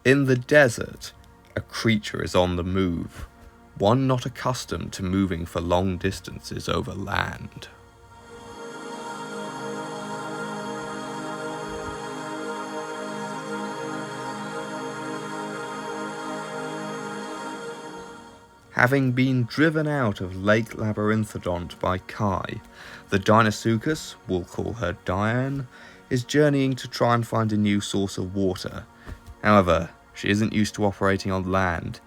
In the desert, a creature is on the move, one not accustomed to moving for long distances over land. Having been driven out of Lake Labyrinthodont by Kai, the Deinosuchus, we'll call her Diane, is journeying to try and find a new source of water. However, she isn't used to operating on land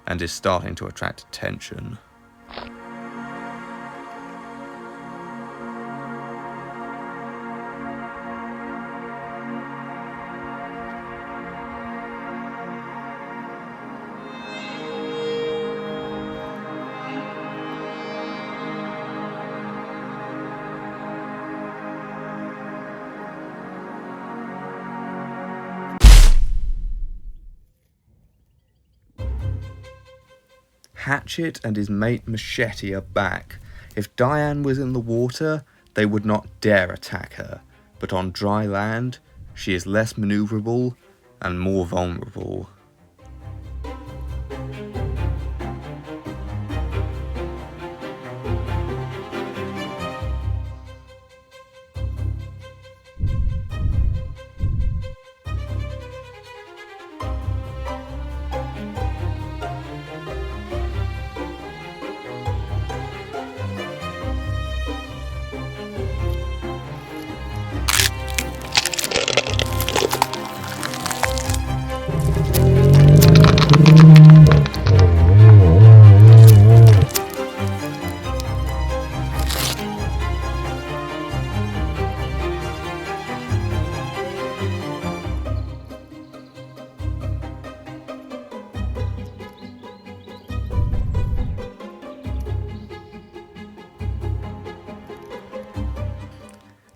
and is starting to attract attention. Hatchet and his mate Machete are back. If Diane was in the water, they would not dare attack her, but on dry land, she is less manoeuvrable and more vulnerable.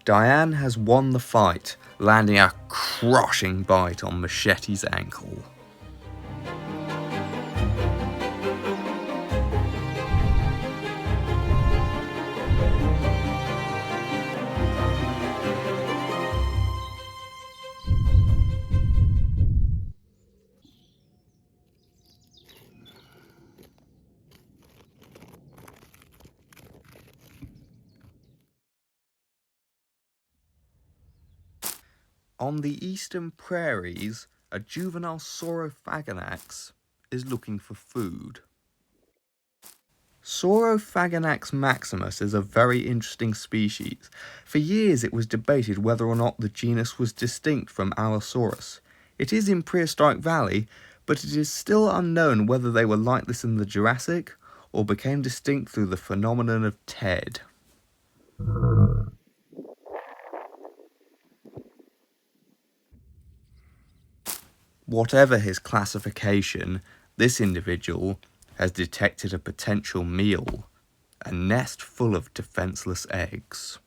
Diane has won the fight, landing a crushing bite on Machete's ankle. On the eastern prairies, a juvenile Saurophaganax is looking for food. Saurophaganax maximus is a very interesting species. For years it was debated whether or not the genus was distinct from Allosaurus. It is in Prehistoric Valley, but it is still unknown whether they were like this in the Jurassic or became distinct through the phenomenon of TED. Whatever his classification, this individual has detected a potential meal, a nest full of defenseless eggs.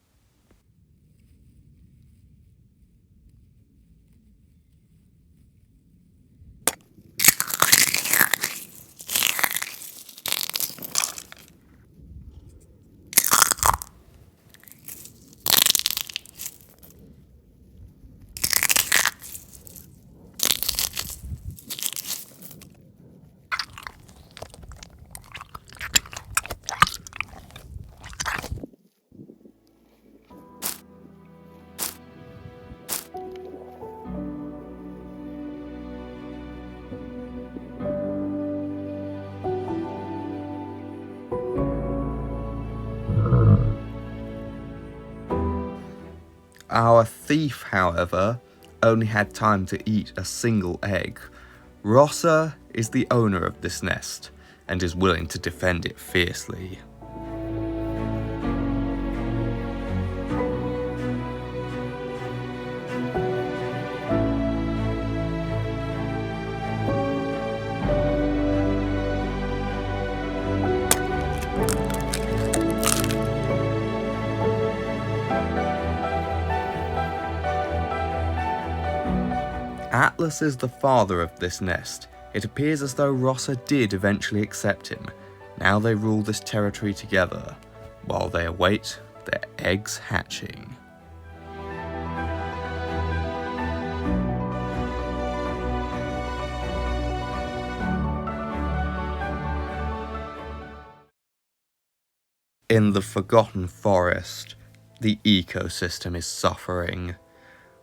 Our thief, however, only had time to eat a single egg. Rossa is the owner of this nest and is willing to defend it fiercely. Atlas is the father of this nest. It appears as though Rossa did eventually accept him. Now they rule this territory together, while they await their eggs hatching. In the forgotten forest, the ecosystem is suffering.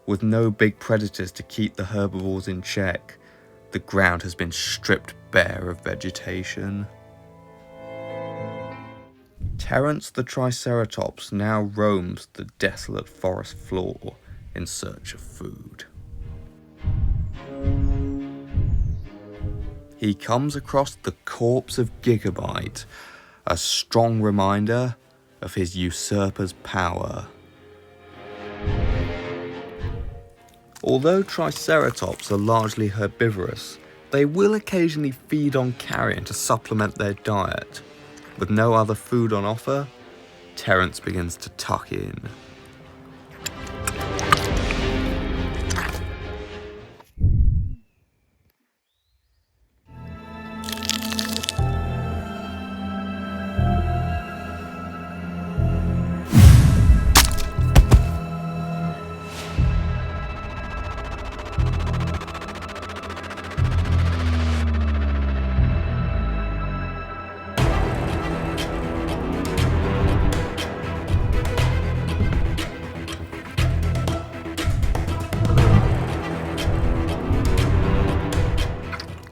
With no big predators to keep the herbivores in check, the ground has been stripped bare of vegetation. Terence the Triceratops now roams the desolate forest floor in search of food. He comes across the corpse of Gigabyte, a strong reminder of his usurper's power. Although Triceratops are largely herbivorous, they will occasionally feed on carrion to supplement their diet. With no other food on offer, Terence begins to tuck in.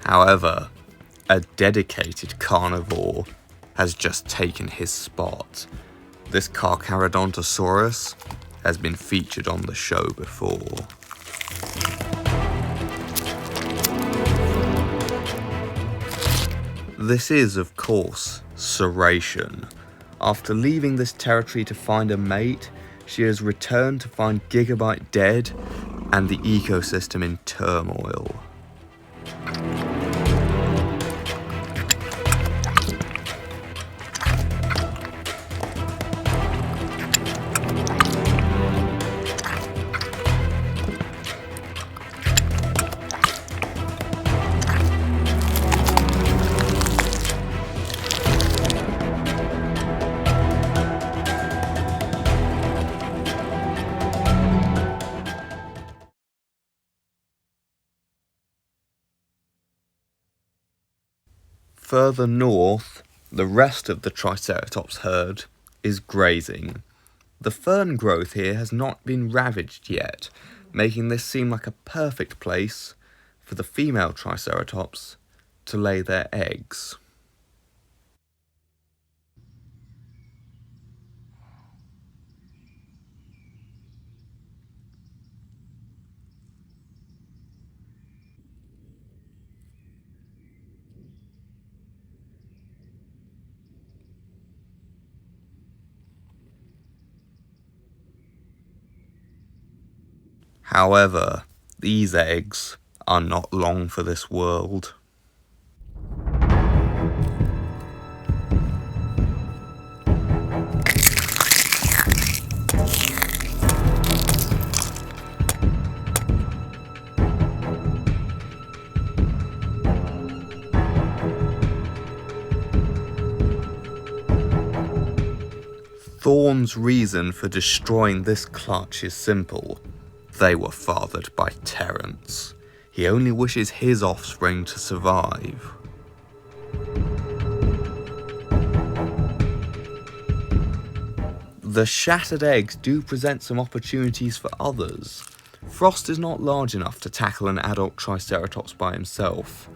However, a dedicated carnivore has just taken his spot. This Carcharodontosaurus has been featured on the show before. This is, of course, Serration. After leaving this territory to find a mate, she has returned to find Gigabyte dead and the ecosystem in turmoil. Further north, the rest of the Triceratops herd is grazing. The fern growth here has not been ravaged yet, making this seem like a perfect place for the female Triceratops to lay their eggs. However, these eggs are not long for this world. Thorn's reason for destroying this clutch is simple. They were fathered by Terence. He only wishes his offspring to survive. The shattered eggs do present some opportunities for others. Frost is not large enough to tackle an adult Triceratops by himself,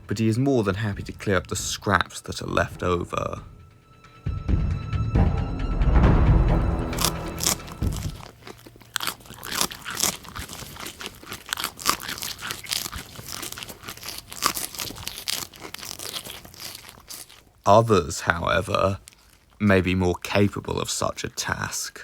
but he is more than happy to clear up the scraps that are left over. Others, however, may be more capable of such a task.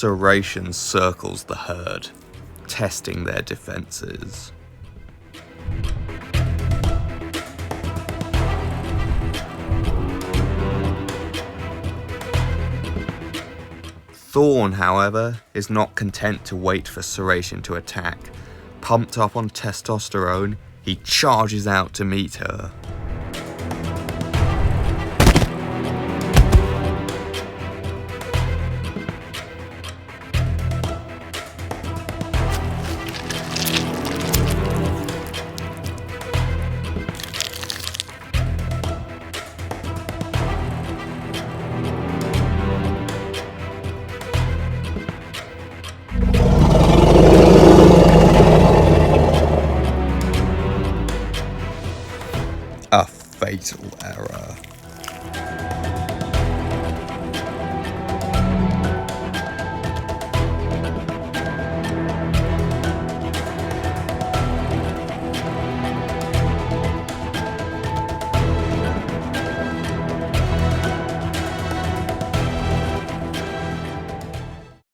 Serration circles the herd. testing their defenses. Thorn, however, is not content to wait for Serration to attack. Pumped up on testosterone, he charges out to meet her. A fatal error.